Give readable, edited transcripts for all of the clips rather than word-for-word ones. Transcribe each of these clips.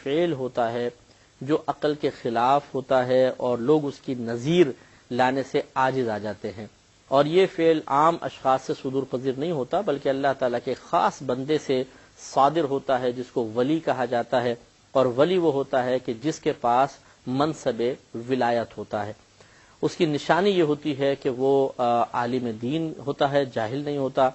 فعل ہوتا ہے جو عقل کے خلاف ہوتا ہے اور لوگ اس کی نظیر لانے سے عاجز آ جاتے ہیں، اور یہ فعل عام اشخاص سے صدور پذیر نہیں ہوتا بلکہ اللہ تعالیٰ کے خاص بندے سے صادر ہوتا ہے جس کو ولی کہا جاتا ہے، اور ولی وہ ہوتا ہے کہ جس کے پاس منصب ولایت ہوتا ہے۔ اس کی نشانی یہ ہوتی ہے کہ وہ عالم دین ہوتا ہے، جاہل نہیں ہوتا،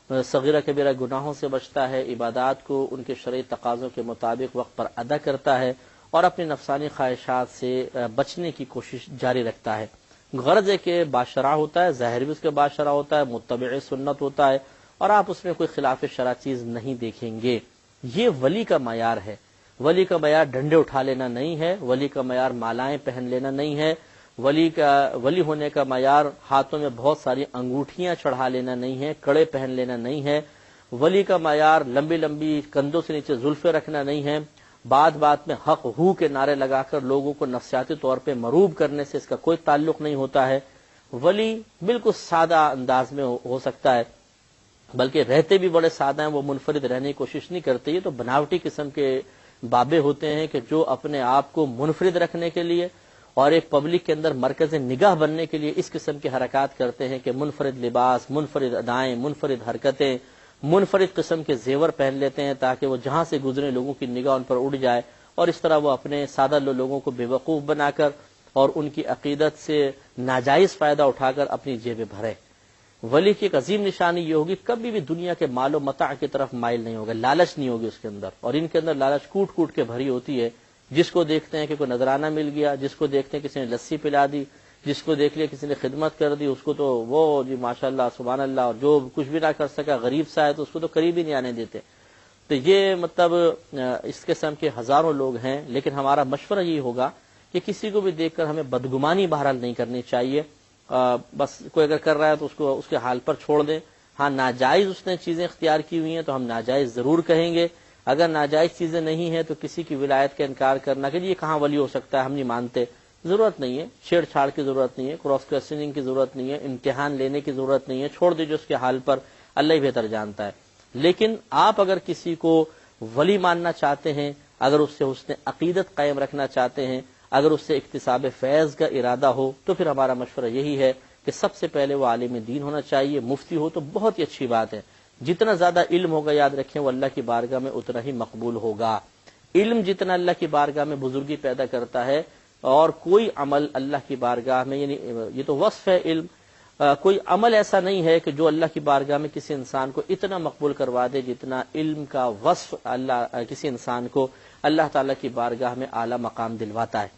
صغیرہ کبیرہ گناہوں سے بچتا ہے، عبادات کو ان کے شرعی تقاضوں کے مطابق وقت پر ادا کرتا ہے اور اپنی نفسانی خواہشات سے بچنے کی کوشش جاری رکھتا ہے۔ غرض ہے کہ باشرع ہوتا ہے، ظاہر بھی اس کے باشرع ہوتا ہے، متبع سنت ہوتا ہے، اور آپ اس میں کوئی خلاف شرع چیز نہیں دیکھیں گے۔ یہ ولی کا معیار ہے۔ ولی کا معیار ڈنڈے اٹھا لینا نہیں ہے، ولی کا معیار مالائیں پہن لینا نہیں ہے، ولی ہونے کا معیار ہاتھوں میں بہت ساری انگوٹھیاں چڑھا لینا نہیں ہے، کڑے پہن لینا نہیں ہے، ولی کا معیار لمبی لمبی کندھوں سے نیچے زلفیں رکھنا نہیں ہے، بات بات میں حق ہو کے نعرے لگا کر لوگوں کو نفسیاتی طور پہ مروب کرنے سے اس کا کوئی تعلق نہیں ہوتا ہے۔ ولی بالکل سادہ انداز میں ہو سکتا ہے، بلکہ رہتے بھی بڑے سادہ ہیں، وہ منفرد رہنے کی کوشش نہیں کرتے۔ یہ تو بناوٹی قسم کے بابے ہوتے ہیں کہ جو اپنے آپ کو منفرد رکھنے کے لیے اور ایک پبلک کے اندر مرکز نگاہ بننے کے لیے اس قسم کی حرکات کرتے ہیں کہ منفرد لباس، منفرد ادائیں، منفرد حرکتیں، منفرد قسم کے زیور پہن لیتے ہیں تاکہ وہ جہاں سے گزرے لوگوں کی نگاہ ان پر اڑ جائے، اور اس طرح وہ اپنے سادہ لوگوں کو بے وقوف بنا کر اور ان کی عقیدت سے ناجائز فائدہ اٹھا کر اپنی جیبیں بھرے۔ ولی کی ایک عظیم نشانی یہ ہوگی کبھی بھی دنیا کے مال و متاع کی طرف مائل نہیں ہوگا، لالچ نہیں ہوگی اس کے اندر، اور ان کے اندر لالچ کوٹ کوٹ کے بھری ہوتی ہے۔ جس کو دیکھتے ہیں کہ کوئی نذرانہ مل گیا، جس کو دیکھتے ہیں کسی نے لسی پلا دی، جس کو دیکھ لیا کسی نے خدمت کر دی، اس کو تو وہ جی ماشاءاللہ سبحان اللہ، اور جو کچھ بھی نہ کر سکا غریب سا ہے تو اس کو تو قریب ہی نہیں آنے دیتے۔ تو یہ مطلب اس قسم کے ہزاروں لوگ ہیں، لیکن ہمارا مشورہ یہ ہوگا کہ کسی کو بھی دیکھ کر ہمیں بدگمانی بہرحال نہیں کرنی چاہیے۔ بس کوئی اگر کر رہا ہے تو اس کو اس کے حال پر چھوڑ دیں۔ ہاں ناجائز اس نے چیزیں اختیار کی ہوئی ہیں تو ہم ناجائز ضرور کہیں گے، اگر ناجائز چیزیں نہیں ہیں تو کسی کی ولایت کا انکار کرنا کہ یہ کہاں ولی ہو سکتا ہے، ہم نہیں مانتے، ضرورت نہیں ہے، چھیڑ چھاڑ کی ضرورت نہیں ہے، کراس کوسچننگ کی ضرورت نہیں ہے، امتحان لینے کی ضرورت نہیں ہے، چھوڑ دیجیے اس کے حال پر، اللہ ہی بہتر جانتا ہے۔ لیکن آپ اگر کسی کو ولی ماننا چاہتے ہیں، اگر اس سے حسن عقیدت قائم رکھنا چاہتے ہیں، اگر اس سے اکتساب فیض کا ارادہ ہو، تو پھر ہمارا مشورہ یہی ہے کہ سب سے پہلے وہ عالم دین ہونا چاہیے۔ مفتی ہو تو بہت ہی اچھی بات ہے، جتنا زیادہ علم ہوگا یاد رکھیں وہ اللہ کی بارگاہ میں اتنا ہی مقبول ہوگا۔ علم جتنا اللہ کی بارگاہ میں بزرگی پیدا کرتا ہے، اور کوئی عمل اللہ کی بارگاہ میں، یعنی یہ تو وصف ہے علم، کوئی عمل ایسا نہیں ہے کہ جو اللہ کی بارگاہ میں کسی انسان کو اتنا مقبول کروا دے جتنا علم کا وصف اللہ کسی انسان کو اللہ تعالیٰ کی بارگاہ میں اعلیٰ مقام دلواتا ہے۔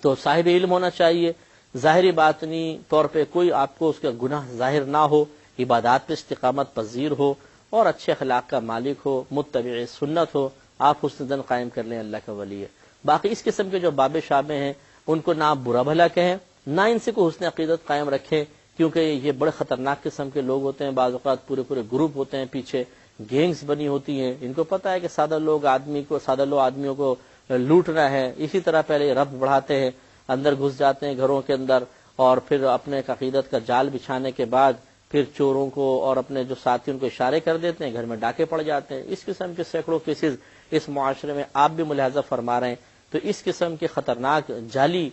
تو صاحب علم ہونا چاہیے، ظاہری باطنی طور پہ کوئی آپ کو اس کا گناہ ظاہر نہ ہو، عبادات پہ استقامت پذیر ہو اور اچھے اخلاق کا مالک ہو، متبع سنت ہو، آپ حسن ظن قائم کر لیں، اللہ کا ولی ہے۔ باقی اس قسم کے جو بابے شابے ہیں ان کو نہ آپ برا بھلا کہیں، نہ ان سے کوئی حسن عقیدت قائم رکھیں، کیونکہ یہ بڑے خطرناک قسم کے لوگ ہوتے ہیں، بعض اوقات پورے پورے گروپ ہوتے ہیں، پیچھے گینگز بنی ہوتی ہیں، ان کو پتہ ہے کہ سادہ لوگ آدمیوں کو لوٹنا ہے، اسی طرح پہلے ربط بڑھاتے ہیں، اندر گھس جاتے ہیں گھروں کے اندر، اور پھر اپنے عقیدت کا جال بچھانے کے بعد پھر چوروں کو اور اپنے جو ساتھی ان کو اشارے کر دیتے ہیں، گھر میں ڈاکے پڑ جاتے ہیں۔ اس قسم کے سینکڑوں کیسز اس معاشرے میں آپ بھی ملاحظہ فرما رہے ہیں۔ تو اس قسم کے خطرناک جعلی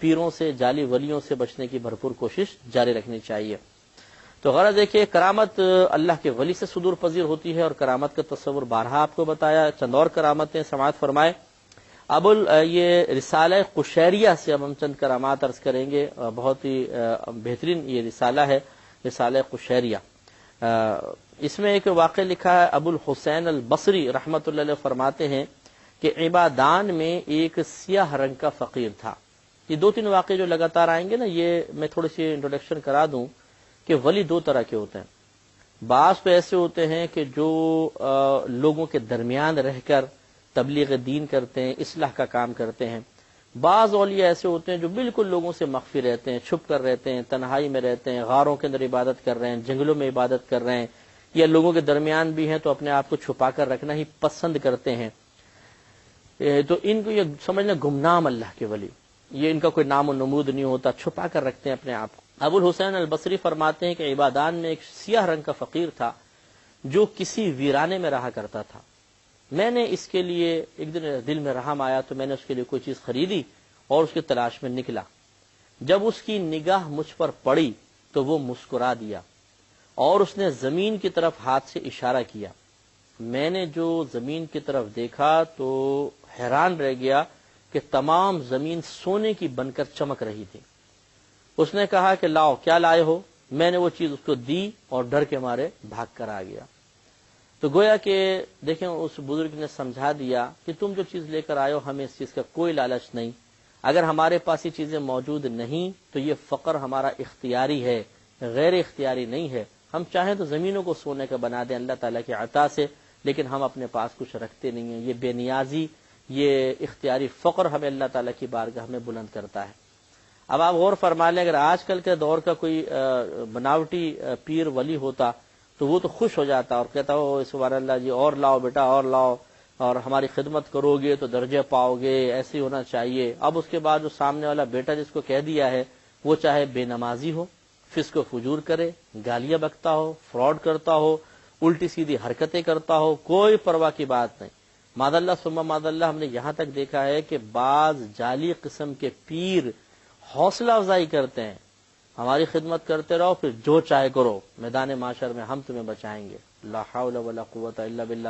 پیروں سے، جعلی ولیوں سے بچنے کی بھرپور کوشش جاری رکھنی چاہیے۔ تو غرض ہے کہ کرامت اللہ کے ولی سے صدور پذیر ہوتی ہے، اور کرامت کا تصور بارہا آپ کو بتایا۔ چند اور کرامتیں سماعت فرمائے۔ اب یہ رسالہ قشیریہ سے اب ہم چند کرامات عرض کریں گے، بہت ہی بہترین یہ رسالہ ہے، رسالہ قشیریہ۔ اس میں ایک واقعہ لکھا ہے، ابو الحسین البصری رحمۃ اللہ علیہ فرماتے ہیں کہ عبادان میں ایک سیاہ رنگ کا فقیر تھا۔ یہ دو تین واقعے جو لگاتار آئیں گے نا، یہ میں تھوڑی سی انٹروڈکشن کرا دوں کہ ولی دو طرح کے ہوتے ہیں۔ بعض تو ایسے ہوتے ہیں کہ جو لوگوں کے درمیان رہ کر تبلیغ دین کرتے ہیں، اصلاح کا کام کرتے ہیں۔ بعض اولیاء ایسے ہوتے ہیں جو بالکل لوگوں سے مخفی رہتے ہیں، چھپ کر رہتے ہیں، تنہائی میں رہتے ہیں، غاروں کے اندر عبادت کر رہے ہیں، جنگلوں میں عبادت کر رہے ہیں، یا لوگوں کے درمیان بھی ہیں تو اپنے آپ کو چھپا کر رکھنا ہی پسند کرتے ہیں۔ تو ان کو یہ سمجھنا گمنام اللہ کے ولی، یہ ان کا کوئی نام و نمود نہیں ہوتا، چھپا کر رکھتے ہیں اپنے آپ کو۔ ابو الحسین البصری فرماتے ہیں کہ عبادان میں ایک سیاہ رنگ کا فقیر تھا جو کسی ویرانے میں رہا کرتا تھا۔ میں نے اس کے لیے ایک دن دل میں رحم آیا تو میں نے اس کے لیے کوئی چیز خریدی اور اس کی تلاش میں نکلا. جب اس کی نگاہ مجھ پر پڑی تو وہ مسکرا دیا اور اس نے زمین کی طرف ہاتھ سے اشارہ کیا. میں نے جو زمین کی طرف دیکھا تو حیران رہ گیا کہ تمام زمین سونے کی بن کر چمک رہی تھی. اس نے کہا کہ لاؤ کیا لائے ہو. میں نے وہ چیز اس کو دی اور ڈر کے مارے بھاگ کر آ گیا. تو گویا کہ دیکھیں اس بزرگ نے سمجھا دیا کہ تم جو چیز لے کر آئے ہو ہمیں اس چیز کا کوئی لالچ نہیں. اگر ہمارے پاس یہ چیزیں موجود نہیں تو یہ فقر ہمارا اختیاری ہے، غیر اختیاری نہیں ہے. ہم چاہیں تو زمینوں کو سونے کا بنا دیں اللہ تعالیٰ کی عطا سے، لیکن ہم اپنے پاس کچھ رکھتے نہیں ہیں. یہ بے نیازی، یہ اختیاری فقر ہمیں اللہ تعالیٰ کی بارگاہ میں بلند کرتا ہے. اب آپ غور فرما لیں، اگر آج کل کے دور کا کوئی بناوٹی پیر ولی ہوتا تو وہ تو خوش ہو جاتا اور کہتا ہو سبحان اللہ جی اور لاؤ بیٹا اور لاؤ، اور ہماری خدمت کرو گے تو درجے پاؤ گے، ایسے ہونا چاہیے. اب اس کے بعد جو سامنے والا بیٹا جس کو کہہ دیا ہے وہ چاہے بے نمازی ہو، فسق و فجور کرے، گالیاں بکتا ہو، فراڈ کرتا ہو، الٹی سیدھی حرکتیں کرتا ہو، کوئی پرواہ کی بات نہیں. ماد اللہ ثم ماد اللہ ہم نے یہاں تک دیکھا ہے کہ بعض جعلی قسم کے پیر حوصلہ افزائی کرتے ہیں، ہماری خدمت کرتے رہو پھر جو چاہے کرو، میدان معاشر میں ہم تمہیں بچائیں گے. لا حول ولا قوت الا باللہ.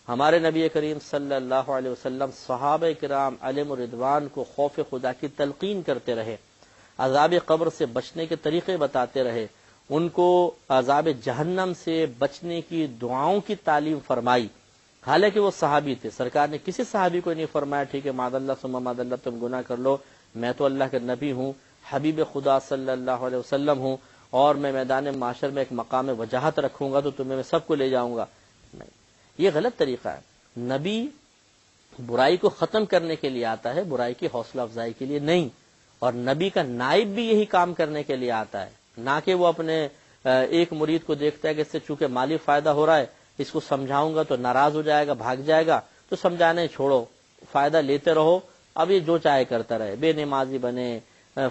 ہمارے نبی کریم صلی اللہ علیہ وسلم صحابہ کرام علیہم رضوان کو خوف خدا کی تلقین کرتے رہے، عذاب قبر سے بچنے کے طریقے بتاتے رہے، ان کو عذاب جہنم سے بچنے کی دعاؤں کی تعلیم فرمائی. حالانکہ وہ صحابی تھے، سرکار نے کسی صحابی کو نہیں فرمایا ٹھیک ہے ماد اللہ ثم ماد اللہ تم گناہ کر لو، میں تو اللہ کے نبی ہوں، حبیب خدا صلی اللہ علیہ وسلم ہوں، اور میں میدان معاشر میں ایک مقام وجاہت رکھوں گا تو تمہیں میں سب کو لے جاؤں گا. نہیں، یہ غلط طریقہ ہے. نبی برائی کو ختم کرنے کے لیے آتا ہے، برائی کی حوصلہ افزائی کے لیے نہیں. اور نبی کا نائب بھی یہی کام کرنے کے لیے آتا ہے، نہ کہ وہ اپنے ایک مرید کو دیکھتا ہے کہ اس سے چونکہ مالی فائدہ ہو رہا ہے اس کو سمجھاؤں گا تو ناراض ہو جائے گا، بھاگ جائے گا، تو سمجھانے چھوڑو، فائدہ لیتے رہو. اب یہ جو چاہے کرتا رہے، بے نمازی بنے،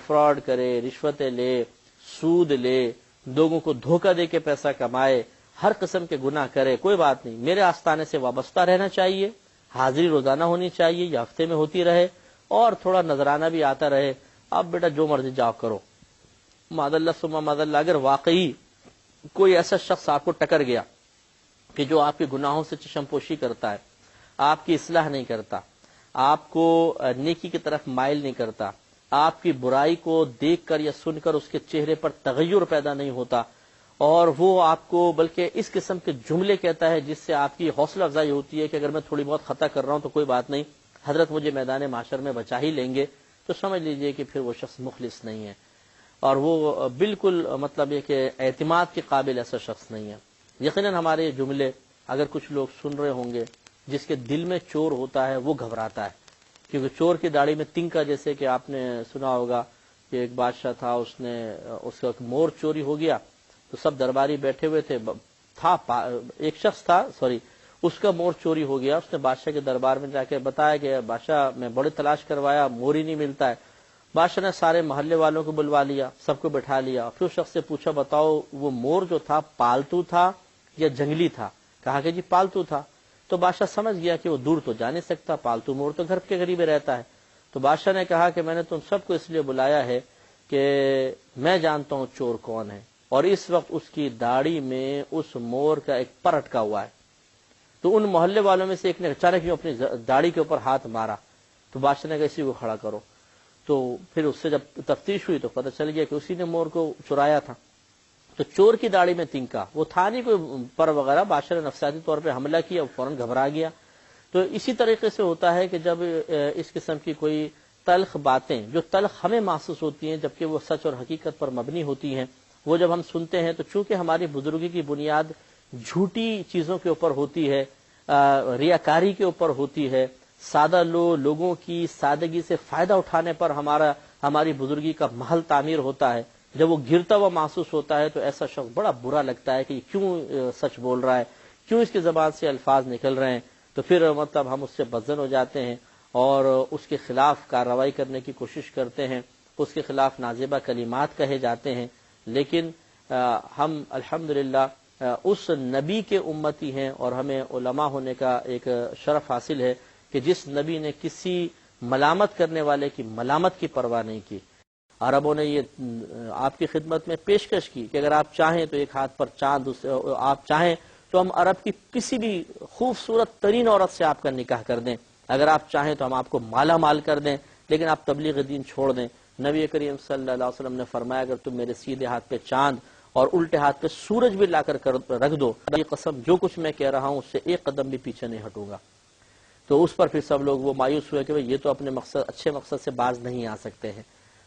فراڈ کرے، رشوتیں لے، سود لے، لوگوں کو دھوکہ دے کے پیسہ کمائے، ہر قسم کے گناہ کرے، کوئی بات نہیں. میرے آستانے سے وابستہ رہنا چاہیے، حاضری روزانہ ہونی چاہیے یا ہفتے میں ہوتی رہے، اور تھوڑا نذرانہ بھی آتا رہے. اب بیٹا جو مرضی جاؤ کرو. ماد اللہ ثم ماد اللہ. اگر واقعی کوئی ایسا شخص آپ کو ٹکر گیا کہ جو آپ کے گناہوں سے چشم پوشی کرتا ہے، آپ کی اصلاح نہیں کرتا، آپ کو نیکی کی طرف مائل نہیں کرتا، آپ کی برائی کو دیکھ کر یا سن کر اس کے چہرے پر تغیر پیدا نہیں ہوتا، اور وہ آپ کو بلکہ اس قسم کے جملے کہتا ہے جس سے آپ کی حوصلہ افزائی ہوتی ہے کہ اگر میں تھوڑی بہت خطا کر رہا ہوں تو کوئی بات نہیں، حضرت مجھے میدان معاشر میں بچا ہی لیں گے، تو سمجھ لیجئے کہ پھر وہ شخص مخلص نہیں ہے، اور وہ بالکل مطلب یہ کہ اعتماد کے قابل ایسا شخص نہیں ہے. یقیناً ہمارے جملے اگر کچھ لوگ سن رہے ہوں گے، جس کے دل میں چور ہوتا ہے وہ گھبراتا ہے، کیونکہ چور کی داڑھی میں تنکا، جیسے کہ آپ نے سنا ہوگا کہ ایک بادشاہ تھا، اس کا مور چوری ہو گیا تو سب درباری بیٹھے ہوئے تھے، ایک شخص تھا اس کا مور چوری ہو گیا. اس نے بادشاہ کے دربار میں جا کے بتایا کہ بادشاہ میں بڑی تلاش کروایا، مور ہی نہیں ملتا ہے. بادشاہ نے سارے محلے والوں کو بلوا لیا، سب کو بٹھا لیا، پھر اس شخص سے پوچھا بتاؤ وہ مور جو تھا پالتو تھا یا جنگلی تھا؟ کہا کہ جی پالتو تھا. تو بادشاہ سمجھ گیا کہ وہ دور تو جا نہیں سکتا، پالتو مور تو گھر کے قریب رہتا ہے. تو بادشاہ نے کہا کہ میں نے تم سب کو اس لیے بلایا ہے کہ میں جانتا ہوں چور کون ہے، اور اس وقت اس کی داڑھی میں اس مور کا ایک پر اٹکا ہوا ہے. تو ان محلے والوں میں سے ایک نے اچانک اپنی داڑھی کے اوپر ہاتھ مارا. تو بادشاہ نے کہا اسی کو کھڑا کرو. تو پھر اس سے جب تفتیش ہوئی تو پتہ چل گیا کہ اسی نے مور کو چرایا تھا. تو چور کی داڑھی میں تنکا، وہ تھا نہیں کوئی پر وغیرہ. بادشاہ نے نفسیاتی طور پہ حملہ کیا، فوراً گھبرا گیا. تو اسی طریقے سے ہوتا ہے کہ جب اس قسم کی کوئی تلخ باتیں جو تلخ ہمیں محسوس ہوتی ہیں جبکہ وہ سچ اور حقیقت پر مبنی ہوتی ہیں، وہ جب ہم سنتے ہیں تو چونکہ ہماری بزرگی کی بنیاد جھوٹی چیزوں کے اوپر ہوتی ہے، ریاکاری کے اوپر ہوتی ہے، سادہ لوگوں کی سادگی سے فائدہ اٹھانے پر ہماری بزرگی کا محل تعمیر ہوتا ہے. جب وہ گرتا ہوا محسوس ہوتا ہے تو ایسا شخص بڑا برا لگتا ہے کہ کیوں سچ بول رہا ہے، کیوں اس کی زبان سے الفاظ نکل رہے ہیں. تو پھر مطلب ہم اس سے بدظن ہو جاتے ہیں اور اس کے خلاف کارروائی کرنے کی کوشش کرتے ہیں، اس کے خلاف نازیبہ کلمات کہے جاتے ہیں. لیکن ہم الحمدللہ اس نبی کے امتی ہیں، اور ہمیں علماء ہونے کا ایک شرف حاصل ہے کہ جس نبی نے کسی ملامت کرنے والے کی ملامت کی پرواہ نہیں کی۔ عربوں نے یہ آپ کی خدمت میں پیشکش کی کہ اگر آپ چاہیں تو ایک ہاتھ پر چاند، آپ چاہیں تو ہم عرب کی کسی بھی خوبصورت ترین عورت سے آپ کا نکاح کر دیں، اگر آپ چاہیں تو ہم آپ کو مالا مال کر دیں، لیکن آپ تبلیغ دین چھوڑ دیں۔ نبی کریم صلی اللہ علیہ وسلم نے فرمایا اگر تم میرے سیدھے ہاتھ پہ چاند اور الٹے ہاتھ پہ سورج بھی لا کر رکھ دو، یہ قسم جو کچھ میں کہہ رہا ہوں اس سے ایک قدم بھی پیچھے نہیں ہٹوں گا۔ تو اس پر پھر سب لوگ وہ مایوس ہوئے کہ یہ تو اپنے اچھے مقصد سے باز نہیں آ سکتے ہیں۔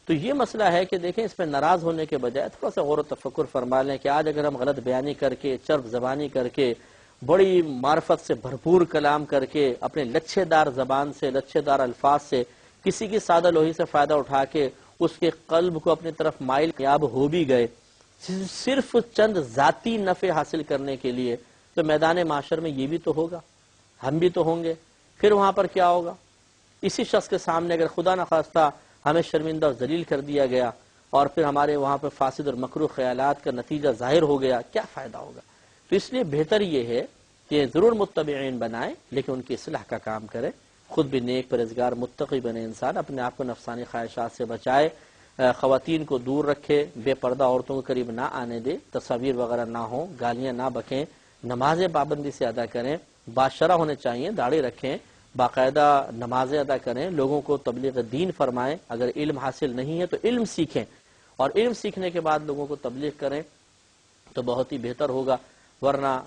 تو یہ مسئلہ ہے کہ دیکھیں اس میں ناراض ہونے کے بجائے تھوڑا سا غور و تفکر فرما لیں کہ آج اگر ہم غلط بیانی کر کے، چرب زبانی کر کے، بڑی معرفت سے بھرپور کلام کر کے، اپنے لچھے دار زبان سے، لچھے دار الفاظ سے کسی کی سادہ لوہی سے فائدہ اٹھا کے اس کے قلب کو اپنی طرف مائل کیاب ہو بھی گئے صرف چند ذاتی نفع حاصل کرنے کے لیے، تو میدان معاشر میں یہ بھی تو ہوگا، ہم بھی تو ہوں گے۔ پھر وہاں پر کیا ہوگا؟ اسی شخص کے سامنے اگر خدا نخواستہ ہمیں شرمندہ اور ذلیل کر دیا گیا اور پھر ہمارے وہاں پہ فاسد اور مکروہ خیالات کا نتیجہ ظاہر ہو گیا، کیا فائدہ ہوگا؟ تو اس لیے بہتر یہ ہے کہ ضرور متبعین بنائیں لیکن ان کی اصلاح کا کام کریں، خود بھی نیک پرہیزگار متقی بنے انسان، اپنے آپ کو نفسانی خواہشات سے بچائے، خواتین کو دور رکھے، بے پردہ عورتوں کو قریب نہ آنے دے، تصاویر وغیرہ نہ ہوں، گالیاں نہ بکیں، نمازیں پابندی سے ادا کریں، باشرہ ہونے چاہیے، داڑھی رکھیں، باقاعدہ نمازیں ادا کریں، لوگوں کو تبلیغ دین فرمائیں، اگر علم حاصل نہیں ہے تو علم سیکھیں، اور علم سیکھنے کے بعد لوگوں کو تبلیغ کریں تو بہت ہی بہتر ہوگا، ورنہ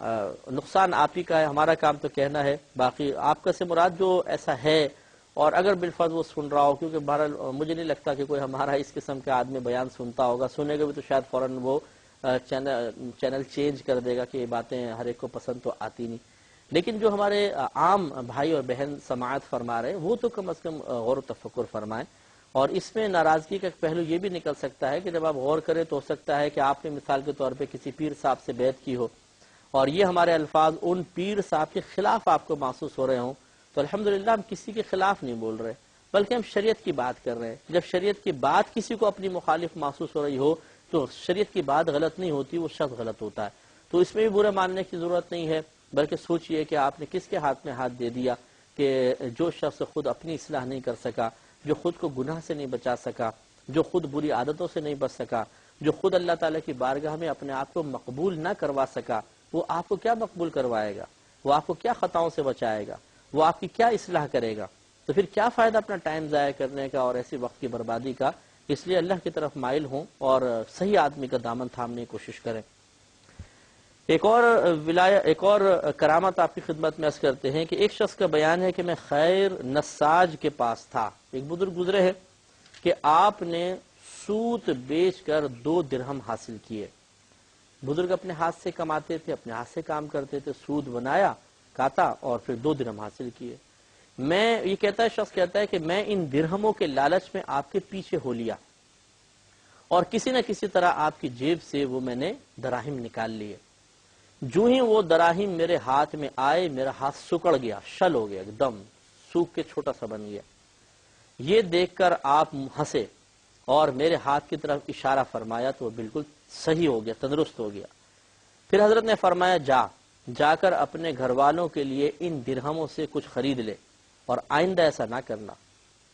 نقصان آپ ہی کا ہے، ہمارا کام تو کہنا ہے، باقی آپ کا سے مراد جو ایسا ہے، اور اگر بالفرض وہ سن رہا ہو، کیونکہ بہرحال مجھے نہیں لگتا کہ کوئی ہمارا اس قسم کا آدمی بیان سنتا ہوگا، سنے گا بھی تو شاید فوراً وہ چینل چینج کر دے گا کہ یہ باتیں ہر ایک کو پسند تو آتی نہیں، لیکن جو ہمارے عام بھائی اور بہن سماعت فرما رہے ہیں وہ تو کم از کم غور و تفکر فرمائیں، اور اس میں ناراضگی کا ایک پہلو یہ بھی نکل سکتا ہے کہ جب آپ غور کریں تو ہو سکتا ہے کہ آپ نے مثال کے طور پہ کسی پیر صاحب سے بیعت کی ہو اور یہ ہمارے الفاظ ان پیر صاحب کے خلاف آپ کو محسوس ہو رہے ہوں، تو الحمدللہ ہم کسی کے خلاف نہیں بول رہے بلکہ ہم شریعت کی بات کر رہے ہیں۔ جب شریعت کی بات کسی کو اپنی مخالف محسوس ہو رہی ہو تو شریعت کی بات غلط نہیں ہوتی، وہ شخص غلط ہوتا ہے، تو اس میں بھی برا ماننے کی ضرورت نہیں ہے، بلکہ سوچئے کہ آپ نے کس کے ہاتھ میں ہاتھ دے دیا کہ جو شخص خود اپنی اصلاح نہیں کر سکا، جو خود کو گناہ سے نہیں بچا سکا، جو خود بری عادتوں سے نہیں بچ سکا، جو خود اللہ تعالیٰ کی بارگاہ میں اپنے آپ کو مقبول نہ کروا سکا، وہ آپ کو کیا مقبول کروائے گا؟ وہ آپ کو کیا خطاؤں سے بچائے گا؟ وہ آپ کی کیا اصلاح کرے گا؟ تو پھر کیا فائدہ اپنا ٹائم ضائع کرنے کا اور ایسی وقت کی بربادی کا؟ اس لیے اللہ کی طرف مائل ہوں اور صحیح آدمی کا دامن تھامنے کی کوشش کریں۔ ایک اور کرامت آپ کی خدمت میں عرض کرتے ہیں کہ ایک شخص کا بیان ہے کہ میں خیر نساج کے پاس تھا، ایک بزرگ گزرے ہیں کہ آپ نے سوت بیچ کر 2 درہم حاصل کیے۔ بزرگ اپنے ہاتھ سے کماتے تھے، اپنے ہاتھ سے کام کرتے تھے، سود بنایا، کاتا اور پھر 2 درہم حاصل کیے۔ شخص کہتا ہے کہ میں ان درہموں کے لالچ میں آپ کے پیچھے ہو لیا اور کسی نہ کسی طرح آپ کی جیب سے وہ میں نے دراہم نکال لیے، جو ہی وہ دراہم میرے ہاتھ میں آئے میرا ہاتھ سکڑ گیا، شل ہو گیا، ایک دم سوکھ کے چھوٹا سا بن گیا۔ یہ دیکھ کر آپ ہنسے اور میرے ہاتھ کی طرف اشارہ فرمایا تو وہ بالکل صحیح ہو گیا، تندرست ہو گیا۔ پھر حضرت نے فرمایا جا کر اپنے گھر والوں کے لیے ان درہموں سے کچھ خرید لے اور آئندہ ایسا نہ کرنا۔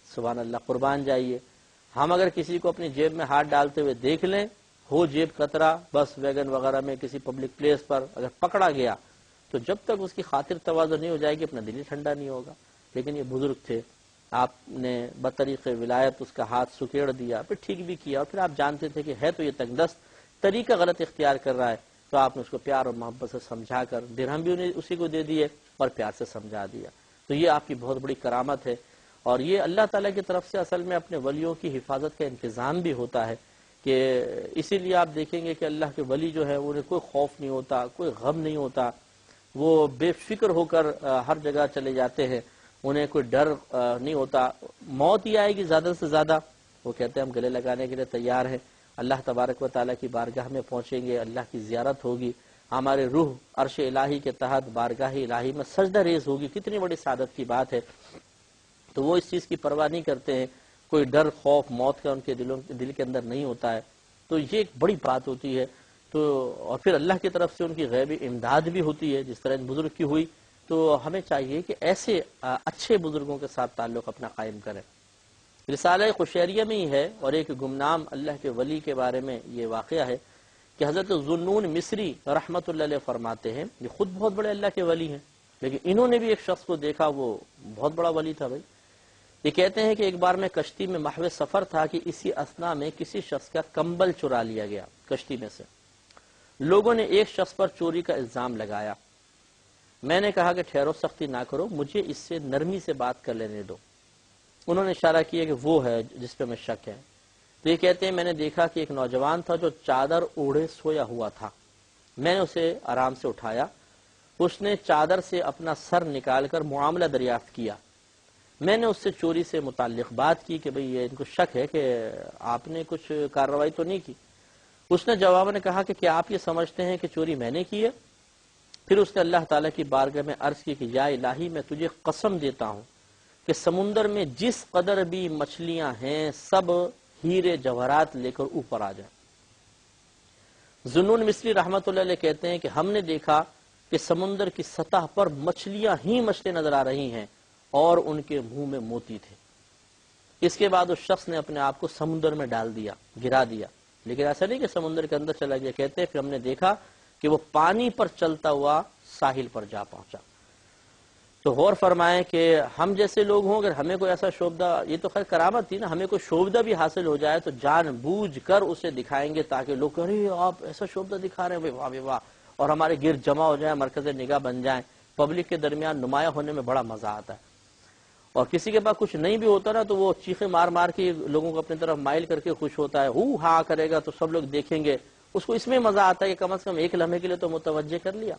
سبحان اللہ، قربان جائیے، ہم اگر کسی کو اپنی جیب میں ہاتھ ڈالتے ہوئے دیکھ لیں، ہو جیب قطرہ، بس ویگن وغیرہ میں کسی پبلک پلیس پر اگر پکڑا گیا تو جب تک اس کی خاطر تواضع نہیں ہو جائے گی اپنا دل ہی ٹھنڈا نہیں ہوگا۔ لیکن یہ بزرگ تھے، آپ نے بطریق ولایت اس کا ہاتھ سکیڑ دیا، پھر ٹھیک بھی کیا، اور پھر آپ جانتے تھے کہ ہے تو یہ تنگ دست، طریقہ غلط اختیار کر رہا ہے، تو آپ نے اس کو پیار اور محبت سے سمجھا کر درہم بھی انہیں اسی کو دے دیے اور پیار سے سمجھا دیا۔ تو یہ آپ کی بہت بڑی کرامت ہے، اور یہ اللہ تعالیٰ کی طرف سے اصل میں اپنے ولیوں کی حفاظت کا انتظام بھی ہوتا ہے، کہ اسی لیے آپ دیکھیں گے کہ اللہ کے ولی جو ہے انہیں کوئی خوف نہیں ہوتا، کوئی غم نہیں ہوتا، وہ بے فکر ہو کر ہر جگہ چلے جاتے ہیں، انہیں کوئی ڈر نہیں ہوتا، موت ہی آئے گی زیادہ سے زیادہ، وہ کہتے ہیں ہم گلے لگانے کے لیے تیار ہیں، اللہ تبارک و تعالیٰ کی بارگاہ میں پہنچیں گے، اللہ کی زیارت ہوگی، ہمارے روح عرش الہی کے تحت بارگاہ الہی میں سجدہ ریز ہوگی، کتنی بڑی سعادت کی بات ہے۔ تو وہ اس چیز کی پرواہ نہیں کرتے ہیں، کوئی ڈر خوف موت کا ان کے دل کے اندر نہیں ہوتا ہے۔ تو یہ ایک بڑی بات ہوتی ہے تو اور پھر اللہ کی طرف سے ان کی غیبی امداد بھی ہوتی ہے جس طرح ان بزرگ کی ہوئی. تو ہمیں چاہیے کہ ایسے اچھے بزرگوں کے ساتھ تعلق اپنا قائم کریں. رسالہ قشیریہ میں ہی ہے اور ایک گمنام اللہ کے ولی کے بارے میں یہ واقعہ ہے کہ حضرت ذوالنون مصری رحمۃ اللہ علیہ فرماتے ہیں، یہ خود بہت بڑے اللہ کے ولی ہیں لیکن انہوں نے بھی ایک شخص کو دیکھا، وہ بہت بڑا ولی تھا بھائی. یہ کہتے ہیں کہ ایک بار میں کشتی میں محو سفر تھا کہ اسی اثنا میں کسی شخص کا کمبل چرا لیا گیا کشتی میں سے. لوگوں نے ایک شخص پر چوری کا الزام لگایا. میں نے کہا کہ ٹھہرو، سختی نہ کرو، مجھے اس سے نرمی سے بات کر لینے دو. انہوں نے اشارہ کیا کہ وہ ہے جس پہ میں شک ہے. تو یہ کہتے ہیں میں نے دیکھا کہ ایک نوجوان تھا جو چادر اوڑھے سویا ہوا تھا. میں نے اسے آرام سے اٹھایا. اس نے چادر سے اپنا سر نکال کر معاملہ دریافت کیا. میں نے اس سے چوری سے متعلق بات کی کہ بھئی یہ ان کو شک ہے کہ آپ نے کچھ کارروائی تو نہیں کی. اس نے جواب میں کہا کہ کیا آپ یہ سمجھتے ہیں کہ چوری میں نے کی ہے؟ پھر اس نے اللہ تعالیٰ کی بارگاہ میں عرض کی کہ یا الہی، میں تجھے قسم دیتا ہوں کہ سمندر میں جس قدر بھی مچھلیاں ہیں سب ہیرے جواہرات لے کر اوپر آ جائیں. ذوالنون مصری رحمۃ اللہ علیہ کہتے ہیں کہ ہم نے دیکھا کہ سمندر کی سطح پر مچھلیاں ہی مچھلیاں نظر آ رہی ہیں اور ان کے منہ میں موتی تھے. اس کے بعد اس شخص نے اپنے آپ کو سمندر میں ڈال دیا، گرا دیا. لیکن ایسا نہیں کہ سمندر کے اندر چلا گیا. کہتے ہیں پھر ہم نے دیکھا کہ وہ پانی پر چلتا ہوا ساحل پر جا پہنچا. تو غور فرمائیں کہ ہم جیسے لوگ ہوں اگر ہمیں کوئی ایسا شوبدہ، یہ تو خیر کرامت تھی نا، ہمیں کوئی شوبدہ بھی حاصل ہو جائے تو جان بوجھ کر اسے دکھائیں گے تاکہ لوگ کہیں ارے آپ ایسا شوبدہ دکھا رہے ہیں، واہ واہ، اور ہمارے گرد جمع ہو جائیں، مرکز نگاہ بن جائیں. پبلک کے درمیان نمایاں ہونے میں بڑا مزہ آتا ہے. اور کسی کے پاس کچھ نہیں بھی ہوتا نا تو وہ چیخیں مار مار کے لوگوں کو اپنی طرف مائل کر کے خوش ہوتا ہے، ہاں کرے گا تو سب لوگ دیکھیں گے. اس کو اس میں مزہ آتا ہے کہ کم از کم ایک لمحے کے لیے تو متوجہ کر لیا.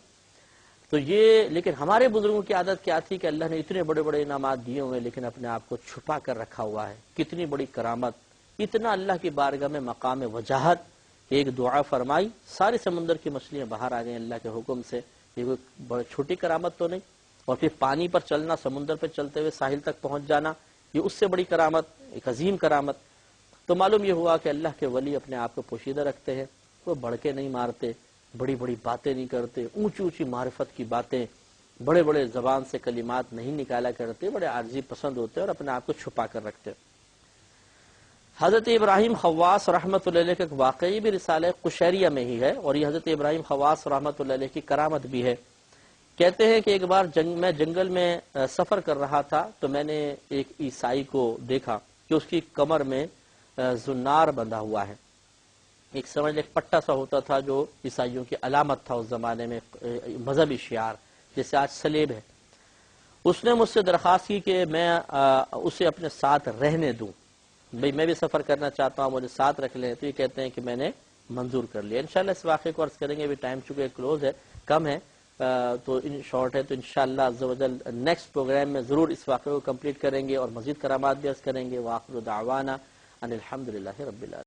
تو یہ لیکن ہمارے بزرگوں کی عادت کیا تھی کہ اللہ نے اتنے بڑے بڑے انعامات دیے ہوئے لیکن اپنے آپ کو چھپا کر رکھا ہوا ہے. کتنی بڑی کرامت، اتنا اللہ کی بارگاہ میں مقام وجاہت. ایک دعا فرمائی، سارے سمندر کی مچھلیاں باہر آ گئیں اللہ کے حکم سے. یہ کوئی بڑی چھوٹی کرامت تو نہیں. اور پھر پانی پر چلنا، سمندر پر چلتے ہوئے ساحل تک پہنچ جانا، یہ اس سے بڑی کرامت، ایک عظیم کرامت. تو معلوم یہ ہوا کہ اللہ کے ولی اپنے آپ کو پوشیدہ رکھتے ہیں. وہ بڑکے نہیں مارتے، بڑی بڑی باتیں نہیں کرتے، اونچی اونچی معرفت کی باتیں، بڑے بڑے زبان سے کلمات نہیں نکالا کرتے، بڑے عاجزی پسند ہوتے اور اپنے آپ کو چھپا کر رکھتے. حضرت ابراہیم خواص رحمۃ اللہ علیہ کا ایک واقعی بھی رسالہ قشیریہ میں ہی ہے اور یہ حضرت ابراہیم خواص رحمۃ اللہ علیہ کی کرامت بھی ہے. کہتے ہیں کہ ایک بار میں جنگل میں سفر کر رہا تھا تو میں نے ایک عیسائی کو دیکھا کہ اس کی کمر میں زنار بندھا ہوا ہے. ایک سمجھ ایک پٹا سا ہوتا تھا جو عیسائیوں کی علامت تھا اس زمانے میں، مذہبی شعار جیسے آج سلیب ہے. اس نے مجھ سے درخواست کی کہ میں اسے اپنے ساتھ رہنے دوں، بھئی میں بھی سفر کرنا چاہتا ہوں، مجھے ساتھ رکھ لیں. تو یہ کہتے ہیں کہ میں نے منظور کر لیا. انشاءاللہ اس واقعے کو عرض کریں گے، ابھی ٹائم چونکہ کلوز ہے، کم ہے تو ان شارٹ ہے، تو انشاءاللہ عز و جل نیکسٹ پروگرام میں ضرور اس واقعے کو کمپلیٹ کریں گے اور مزید کرامات بھی عرض کریں گے. وآخر دعوانا ان الحمدللہ رب العالمین.